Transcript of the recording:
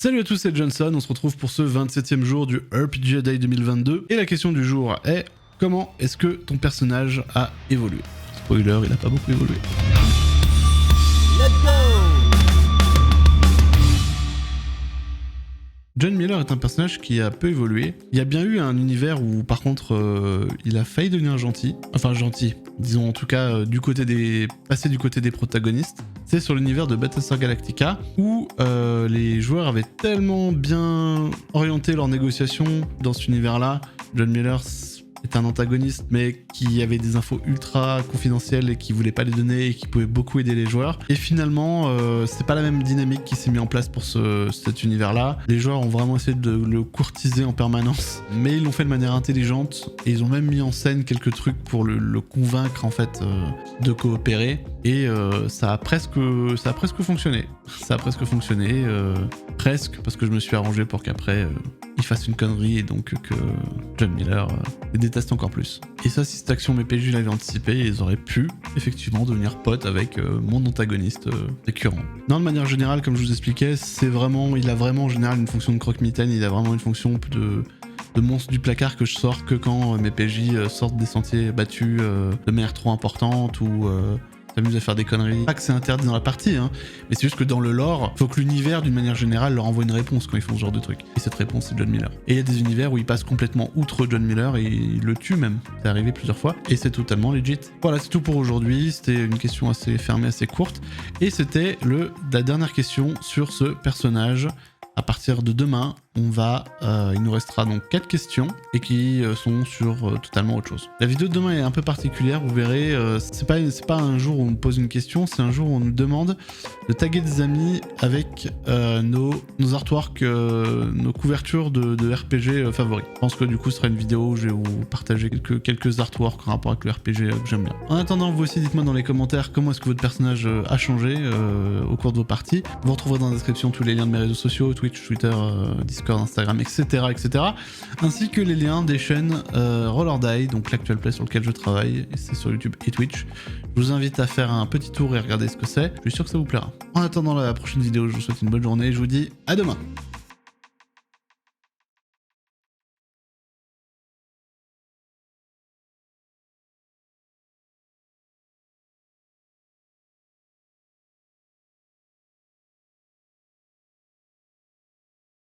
Salut à tous, c'est Johnson, on se retrouve pour ce 27e jour du RPG Day 2022. Et la question du jour est, comment est-ce que ton personnage a évolué? Spoiler, il a pas beaucoup évolué. Let's go! John Miller est un personnage qui a peu évolué. Il y a bien eu un univers où par contre il a failli devenir gentil. Enfin gentil, disons en tout cas passer du côté des protagonistes. C'est sur l'univers de Battlestar Galactica où les joueurs avaient tellement bien orienté leurs négociations dans cet univers-là. John Miller est un antagoniste mais qui avait des infos ultra confidentielles et qui voulait pas les donner et qui pouvait beaucoup aider les joueurs. Et finalement, c'est pas la même dynamique qui s'est mise en place pour cet univers-là. Les joueurs ont vraiment essayé de le courtiser en permanence, mais ils l'ont fait de manière intelligente et ils ont même mis en scène quelques trucs pour le convaincre en fait de coopérer. Et ça a presque fonctionné. Ça a presque fonctionné, presque parce que je me suis arrangé pour qu'après il fasse une connerie et donc que John Miller les déteste encore plus. Et ça, si cette action mes PJ l'avaient anticipé, ils auraient pu effectivement devenir potes avec mon antagoniste récurrent. Non, de manière générale, comme je vous expliquais, il a vraiment en général une fonction de croque-mitaine, il a vraiment une fonction de monstre du placard que je sors que quand mes PJ sortent des sentiers battus de manière trop importante ou s'amusent à faire des conneries. Pas que c'est interdit dans la partie, hein, mais c'est juste que dans le lore, faut que l'univers d'une manière générale leur envoie une réponse quand ils font ce genre de truc. Et cette réponse, c'est John Miller. Et il y a des univers où il passe complètement outre John Miller et il le tue même. C'est arrivé plusieurs fois et c'est totalement legit. Voilà, c'est tout pour aujourd'hui. C'était une question assez fermée, assez courte. Et c'était la dernière question sur ce personnage. À partir de demain, il nous restera donc 4 questions et qui sont sur totalement autre chose. La vidéo de demain est un peu particulière, vous verrez, c'est pas un jour où on me pose une question, c'est un jour où on nous demande de taguer des amis avec nos artworks, nos couvertures de RPG favoris. Je pense que du coup ce sera une vidéo où je vais vous partager quelques artworks en rapport avec le RPG que j'aime bien. En attendant, vous aussi dites-moi dans les commentaires comment est-ce que votre personnage a changé au cours de vos parties. Vous retrouverez dans la description tous les liens de mes réseaux sociaux, Twitch, Twitter, Discord, Instagram, etc., ainsi que les liens des chaînes Roll or Die, donc l'actual play sur lequel je travaille, et c'est sur YouTube et Twitch. Je vous invite à faire un petit tour et regarder ce que c'est, je suis sûr que ça vous plaira. En attendant la prochaine vidéo, je vous souhaite une bonne journée et je vous dis à demain.